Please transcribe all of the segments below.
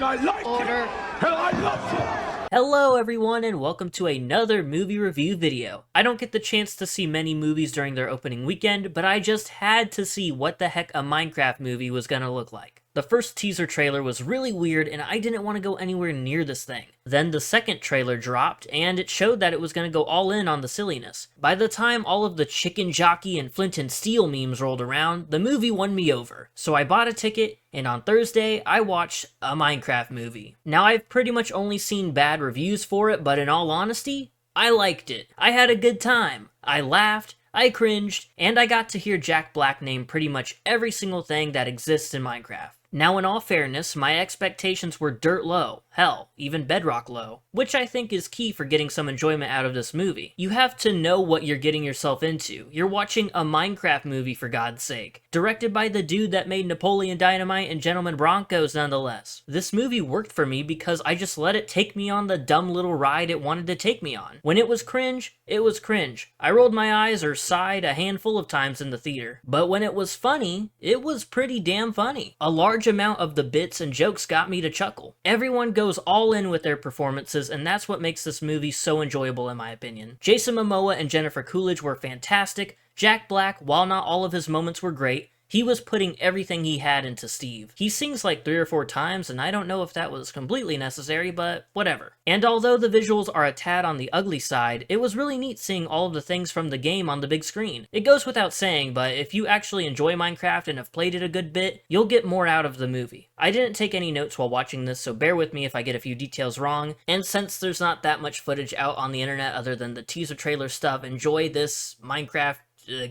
I like Order. it, and I love it. Hello everyone and welcome to another movie review video. I don't get the chance to see many movies during their opening weekend, but I just had to see what the heck a Minecraft movie was gonna look like. The first teaser trailer was really weird and I didn't want to go anywhere near this thing. Then the second trailer dropped and it showed that it was going to go all in on the silliness. By the time all of the chicken jockey and flint and steel memes rolled around, the movie won me over. So I bought a ticket and on Thursday I watched a Minecraft movie. Now I've pretty much only seen bad reviews for it, but in all honesty, I liked it. I had a good time. I laughed, I cringed, and I got to hear Jack Black name pretty much every single thing that exists in Minecraft. Now in all fairness, my expectations were dirt low, hell, even bedrock low, which I think is key for getting some enjoyment out of this movie. You have to know what you're getting yourself into. You're watching a Minecraft movie for God's sake, directed by the dude that made Napoleon Dynamite and Gentleman Broncos nonetheless. This movie worked for me because I just let it take me on the dumb little ride it wanted to take me on. When it was cringe, it was cringe. I rolled my eyes or sighed a handful of times in the theater. But when it was funny, it was pretty damn funny. A large amount of the bits and jokes got me to chuckle. Everyone goes all in with their performances, and that's what makes this movie so enjoyable in my opinion. Jason Momoa and Jennifer Coolidge were fantastic. Jack Black, while not all of his moments were great, he was putting everything he had into Steve. He sings like 3 or 4 times, and I don't know if that was completely necessary, but whatever. And although the visuals are a tad on the ugly side, it was really neat seeing all of the things from the game on the big screen. It goes without saying, but if you actually enjoy Minecraft and have played it a good bit, you'll get more out of the movie. I didn't take any notes while watching this, so bear with me if I get a few details wrong, and since there's not that much footage out on the internet other than the teaser trailer stuff, enjoy this Minecraft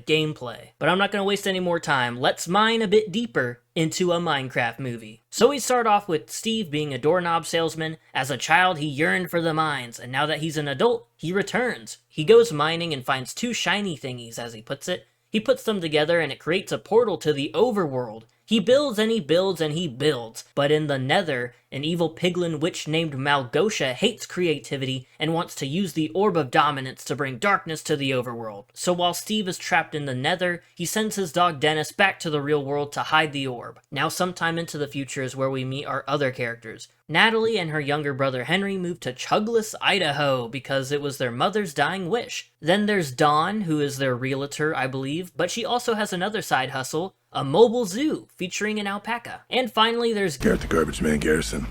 gameplay. But I'm not going to waste any more time. Let's mine a bit deeper into a Minecraft movie. So we start off with Steve being a doorknob salesman. As a child, he yearned for the mines, and now that he's an adult, he returns. He goes mining and finds 2 shiny thingies, as he puts it. He puts them together and it creates a portal to the overworld. He builds and he builds and he builds, but in the Nether, an evil piglin witch named Malgosha hates creativity and wants to use the Orb of Dominance to bring darkness to the overworld. So while Steve is trapped in the Nether, he sends his dog Dennis back to the real world to hide the orb. Now sometime into the future is where we meet our other characters. Natalie and her younger brother Henry moved to Chugless, Idaho because it was their mother's dying wish. Then there's Dawn, who is their realtor, I believe, but she also has another side hustle, a mobile zoo featuring an alpaca. And finally there's Garrett the Garbage Man Garrison.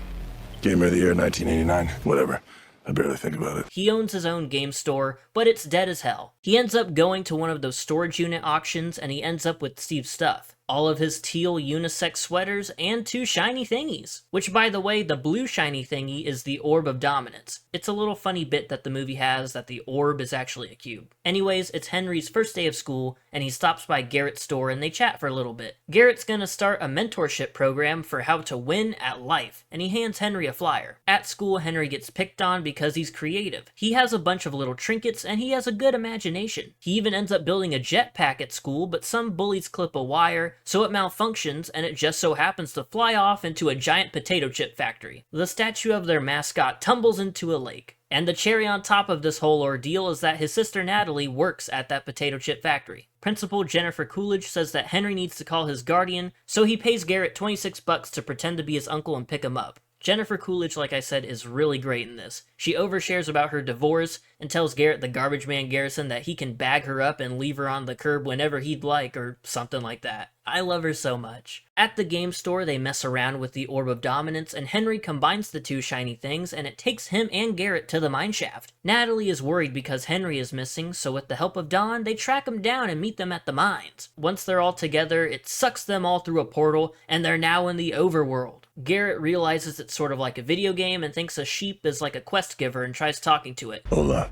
Gamer of the Year 1989. Whatever. I barely think about it. He owns his own game store, but it's dead as hell. He ends up going to one of those storage unit auctions and he ends up with Steve's stuff. All of his teal unisex sweaters, and 2 shiny thingies. Which, by the way, the blue shiny thingy is the Orb of Dominance. It's a little funny bit that the movie has that the orb is actually a cube. Anyways, it's Henry's first day of school, and he stops by Garrett's store and they chat for a little bit. Garrett's gonna start a mentorship program for how to win at life, and he hands Henry a flyer. At school, Henry gets picked on because he's creative. He has a bunch of little trinkets, and he has a good imagination. He even ends up building a jetpack at school, but some bullies clip a wire, so it malfunctions, and it just so happens to fly off into a giant potato chip factory. The statue of their mascot tumbles into a lake. And the cherry on top of this whole ordeal is that his sister Natalie works at that potato chip factory. Principal Jennifer Coolidge says that Henry needs to call his guardian, so he pays Garrett 26 bucks to pretend to be his uncle and pick him up. Jennifer Coolidge, like I said, is really great in this. She overshares about her divorce and tells Garrett the Garbage Man Garrison that he can bag her up and leave her on the curb whenever he'd like, or something like that. I love her so much. At the game store, they mess around with the Orb of Dominance, and Henry combines the 2 shiny things, and it takes him and Garrett to the mineshaft. Natalie is worried because Henry is missing, so with the help of Dawn, they track him down and meet them at the mines. Once they're all together, it sucks them all through a portal, and they're now in the overworld. Garrett realizes it's sort of like a video game and thinks a sheep is like a quest giver and tries talking to it. Hola.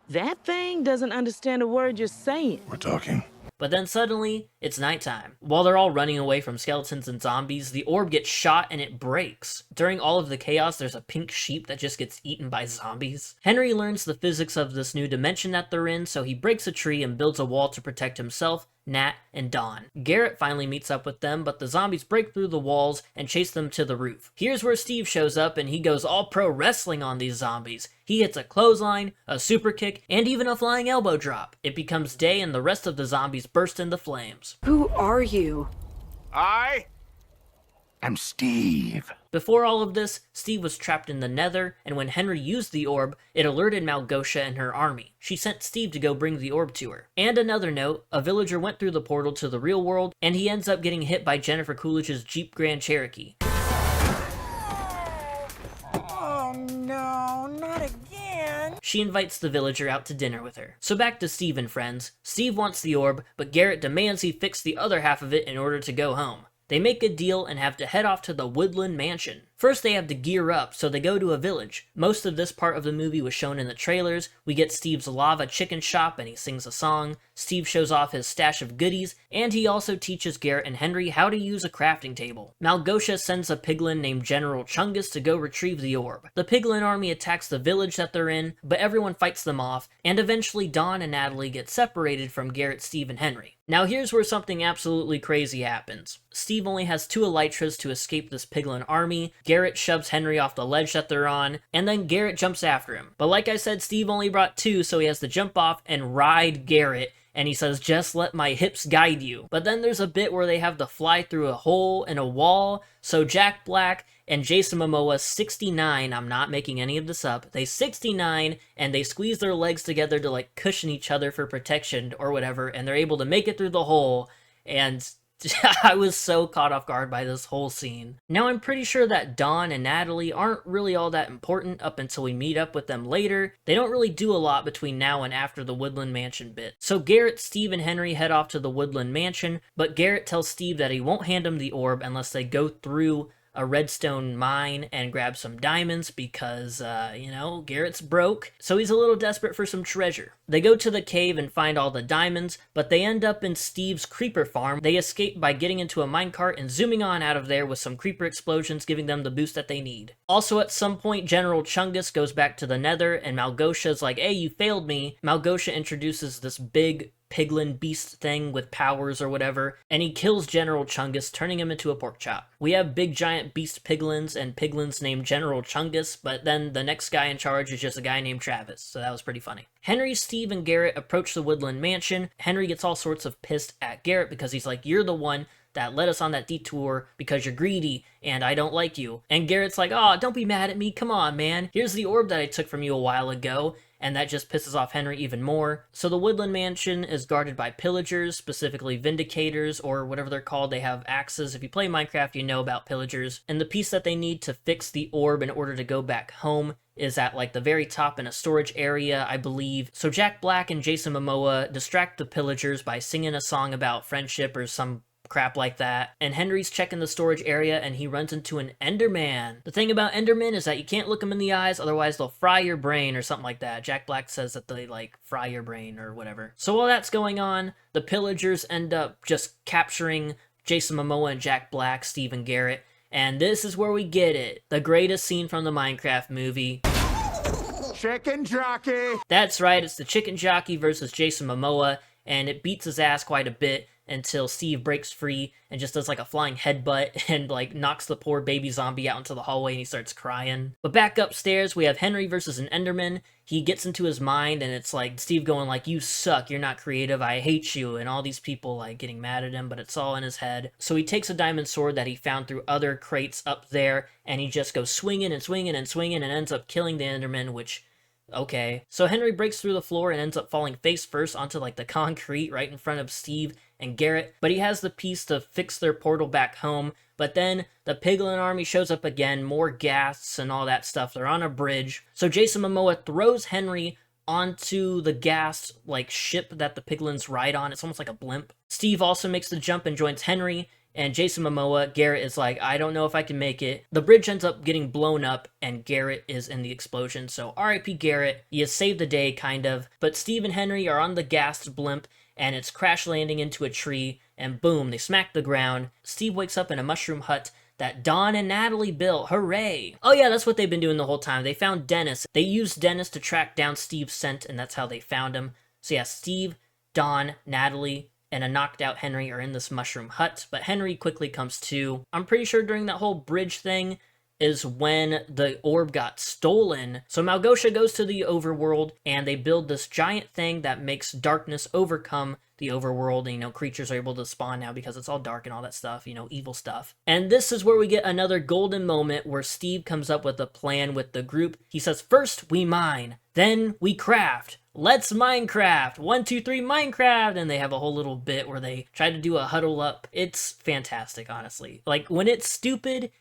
That thing doesn't understand a word you're saying. We're talking. But then suddenly, it's nighttime. While they're all running away from skeletons and zombies, the orb gets shot and it breaks. During all of the chaos, there's a pink sheep that just gets eaten by zombies. Henry learns the physics of this new dimension that they're in, so he breaks a tree and builds a wall to protect himself, Nat, and Dawn. Garrett finally meets up with them, but the zombies break through the walls and chase them to the roof. Here's where Steve shows up and he goes all pro wrestling on these zombies. He hits a clothesline, a super kick, and even a flying elbow drop. It becomes day and the rest of the zombies burst into flames. Who are you? I I'm Steve. Before all of this, Steve was trapped in the Nether, and when Henry used the orb, it alerted Malgosha and her army. She sent Steve to go bring the orb to her. And another note, a villager went through the portal to the real world, and he ends up getting hit by Jennifer Coolidge's Jeep Grand Cherokee. Oh no, not again. She invites the villager out to dinner with her. So back to Steve and friends. Steve wants the orb, but Garrett demands he fix the other half of it in order to go home. They make a deal and have to head off to the Woodland Mansion. First they have to gear up, so they go to a village. Most of this part of the movie was shown in the trailers. We get Steve's lava chicken shop and he sings a song. Steve shows off his stash of goodies, and he also teaches Garrett and Henry how to use a crafting table. Malgosha sends a piglin named General Chungus to go retrieve the orb. The piglin army attacks the village that they're in, but everyone fights them off, and eventually Dawn and Natalie get separated from Garrett, Steve, and Henry. Now here's where something absolutely crazy happens. Steve only has 2 elytras to escape this piglin army. Garrett shoves Henry off the ledge that they're on, and then Garrett jumps after him. But like I said, Steve only brought 2, so he has to jump off and ride Garrett, and he says, "Just let my hips guide you." But then there's a bit where they have to fly through a hole in a wall, so Jack Black and Jason Momoa 69, I'm not making any of this up, they 69, and they squeeze their legs together to like cushion each other for protection or whatever, and they're able to make it through the hole, and I was so caught off guard by this whole scene. Now I'm pretty sure that Dawn and Natalie aren't really all that important up until we meet up with them later. They don't really do a lot between now and after the Woodland Mansion bit. So Garrett, Steve, and Henry head off to the Woodland Mansion, but Garrett tells Steve that he won't hand him the orb unless they go through a redstone mine and grab some diamonds because, Garrett's broke, so he's a little desperate for some treasure. They go to the cave and find all the diamonds, but they end up in Steve's creeper farm. They escape by getting into a minecart and zooming on out of there with some creeper explosions giving them the boost that they need. Also at some point, General Chungus goes back to the Nether and Malgosha's like, "Hey, you failed me." Malgosha introduces this big piglin beast thing with powers or whatever, and he kills General Chungus, turning him into a pork chop. We have big giant beast piglins and piglins named General Chungus, but then the next guy in charge is just a guy named Travis, so that was pretty funny. Henry, Steve, and Garrett approach the Woodland Mansion. Henry gets all sorts of pissed at Garrett because he's like, "You're the one that led us on that detour because you're greedy and I don't like you." And Garrett's like, "Oh, don't be mad at me, come on, man. Here's the orb that I took from you a while ago." And that just pisses off Henry even more. So the Woodland Mansion is guarded by pillagers, specifically Vindicators, or whatever they're called. They have axes. If you play Minecraft, you know about pillagers. And the piece that they need to fix the orb in order to go back home is at like the very top in a storage area, I believe. So Jack Black and Jason Momoa distract the pillagers by singing a song about friendship or some crap like that, and Henry's checking the storage area and he runs into an Enderman. The thing about Endermen is that you can't look them in the eyes, otherwise they'll fry your brain or something like that. Jack Black says that they like fry your brain or whatever. So while that's going on, the pillagers end up just capturing Jason Momoa and Jack Black, Steve and Garrett, and this is where we get it. The greatest scene from the Minecraft movie. Chicken jockey! That's right, it's the chicken jockey versus Jason Momoa, and it beats his ass quite a bit until Steve breaks free and just does like a flying headbutt and like knocks the poor baby zombie out into the hallway and he starts crying. But back upstairs, we have Henry versus an Enderman. He gets into his mind and it's like Steve going like, "You suck, you're not creative, I hate you," and all these people like getting mad at him, but it's all in his head. So he takes a diamond sword that he found through other crates up there and he just goes swinging and swinging and swinging and ends up killing the Enderman, which okay. So Henry breaks through the floor and ends up falling face first onto like the concrete right in front of Steve and Garrett, but he has the piece to fix their portal back home. But then the Piglin army shows up again, more ghasts and all that stuff. They're on a bridge. So Jason Momoa throws Henry onto the ghast like ship that the Piglins ride on. It's almost like a blimp. Steve also makes the jump and joins Henry. And Jason Momoa, Garrett is like, "I don't know if I can make it." The bridge ends up getting blown up, and Garrett is in the explosion. So RIP Garrett, you saved the day, kind of. But Steve and Henry are on the ghast blimp, and it's crash landing into a tree, and boom, they smack the ground. Steve wakes up in a mushroom hut that Dawn and Natalie built. Hooray! Oh yeah, that's what they've been doing the whole time. They found Dennis. They used Dennis to track down Steve's scent, and that's how they found him. So yeah, Steve, Dawn, Natalie, and a knocked out Henry are in this mushroom hut, but Henry quickly comes to. I'm pretty sure during that whole bridge thing is when the orb got stolen. So Malgosha goes to the overworld and they build this giant thing that makes darkness overcome the overworld, and, you know, creatures are able to spawn now because it's all dark and all that stuff, you know, evil stuff. And this is where we get another golden moment where Steve comes up with a plan with the group. He says, first we mine, then we craft. Let's Minecraft! 1, 2, 3, Minecraft! And they have a whole little bit where they try to do a huddle up. It's fantastic, honestly. Like, when it's stupid,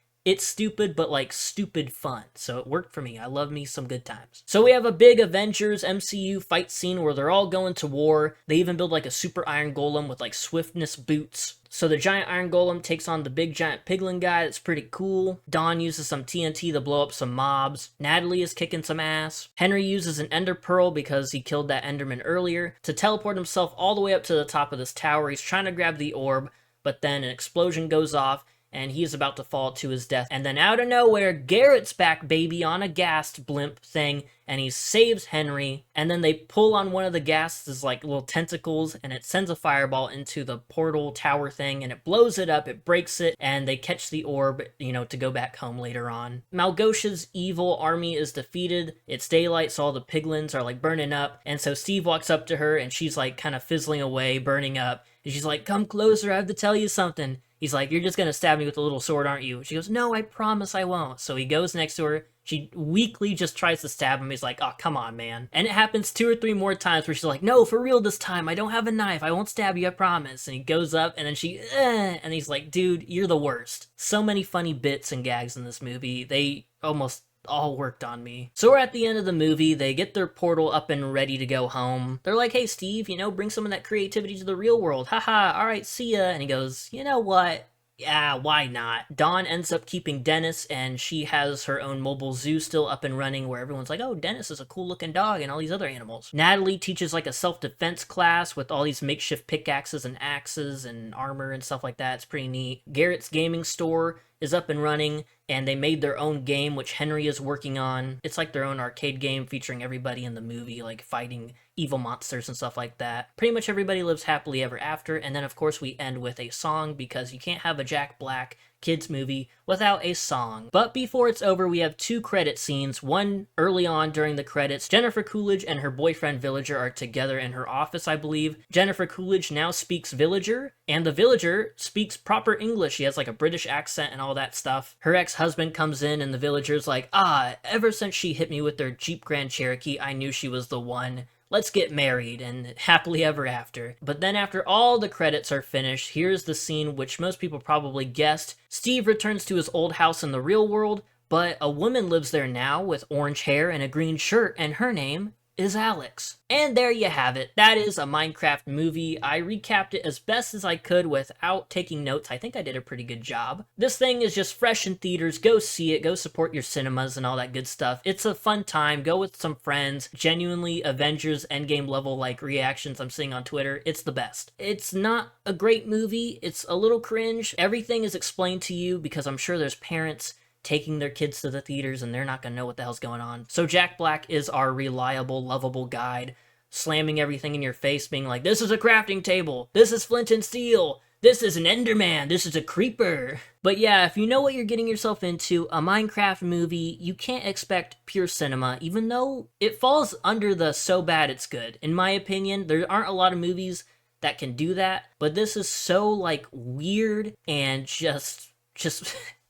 but like stupid fun. So it worked for me. I love me some good times. So we have a big Avengers MCU fight scene where they're all going to war. They even build like a super iron golem with like swiftness boots. So the giant iron golem takes on the big giant piglin guy. That's pretty cool. Dawn uses some TNT to blow up some mobs. Natalie is kicking some ass. Henry uses an ender pearl because he killed that enderman earlier to teleport himself all the way up to the top of this tower. He's trying to grab the orb, but then an explosion goes off and he's about to fall to his death. And then out of nowhere, Garrett's back, baby, on a gas blimp thing, and he saves Henry. And then they pull on one of the gas's like little tentacles, and it sends a fireball into the portal tower thing, and it blows it up, it breaks it, and they catch the orb, you know, to go back home later on. Malgosha's evil army is defeated. It's daylight, so all the piglins are like burning up, and so Steve walks up to her, and she's like kind of fizzling away, burning up, and she's like, come closer, I have to tell you something. He's like, you're just gonna stab me with a little sword, aren't you? She goes, no, I promise I won't. So he goes next to her. She weakly just tries to stab him. He's like, oh, come on, man. And it happens 2 or 3 more times where she's like, no, for real this time. I don't have a knife. I won't stab you, I promise. And he goes up, and then she, and he's like, dude, you're the worst. So many funny bits and gags in this movie. They almost all worked on me. So we're at the end of the movie. They get their portal up and ready to go home. They're like, hey, Steve, you know, bring some of that creativity to the real world. Haha, all right, see ya. And he goes, you know what? Yeah, why not? Dawn ends up keeping Dennis, and she has her own mobile zoo still up and running where everyone's like, oh, Dennis is a cool looking dog and all these other animals. Natalie teaches like a self-defense class with all these makeshift pickaxes and axes and armor and stuff like that. It's pretty neat. Garrett's gaming store is up and running, and they made their own game, which Henry is working on. It's like their own arcade game featuring everybody in the movie, like fighting evil monsters and stuff like that. Pretty much everybody lives happily ever after, and then of course we end with a song because you can't have a Jack Black kids movie without a song. But before it's over, we have 2 credit scenes. One early on during the credits, Jennifer Coolidge and her boyfriend Villager are together in her office, I believe. Jennifer Coolidge now speaks Villager, and the Villager speaks proper English. She has like a British accent and all that stuff. Her ex-husband comes in, and the Villager's like, ever since she hit me with their Jeep Grand Cherokee, I knew she was the one. Let's get married, and happily ever after. But then after all the credits are finished, here's the scene which most people probably guessed. Steve returns to his old house in the real world, but a woman lives there now with orange hair and a green shirt, and her name is Alex. And there you have it. That is a Minecraft movie. I recapped it as best as I could without taking notes. I think I did a pretty good job. This thing is just fresh in theaters. Go see it. Go support your cinemas and all that good stuff. It's a fun time. Go with some friends. Genuinely Avengers Endgame level like reactions I'm seeing on Twitter. It's the best. It's not a great movie. It's a little cringe. Everything is explained to you because I'm sure there's parents taking their kids to the theaters and they're not gonna know what the hell's going on. So Jack Black is our reliable, lovable guide, slamming everything in your face, being like, this is a crafting table, this is flint and steel, this is an Enderman, this is a creeper. But yeah, if you know what you're getting yourself into, a Minecraft movie, you can't expect pure cinema, even though it falls under the so bad it's good. In my opinion, there aren't a lot of movies that can do that, but this is so like weird and just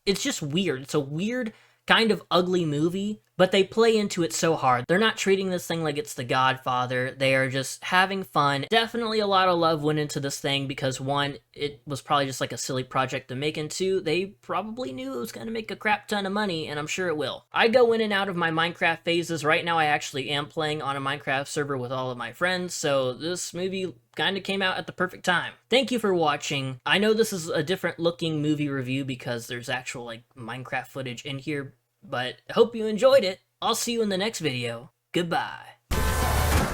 it's just weird. It's a weird, kind of ugly movie, but they play into it so hard. They're not treating this thing like it's The Godfather. They are just having fun. Definitely a lot of love went into this thing because 1, it was probably just like a silly project to make, and 2, they probably knew it was going to make a crap ton of money, and I'm sure it will. I go in and out of my Minecraft phases. Right now I actually am playing on a Minecraft server with all of my friends, so this movie kind of came out at the perfect time. Thank you for watching. I know this is a different looking movie review because there's actual like Minecraft footage in here, but I hope you enjoyed it. I'll see you in the next video. Goodbye.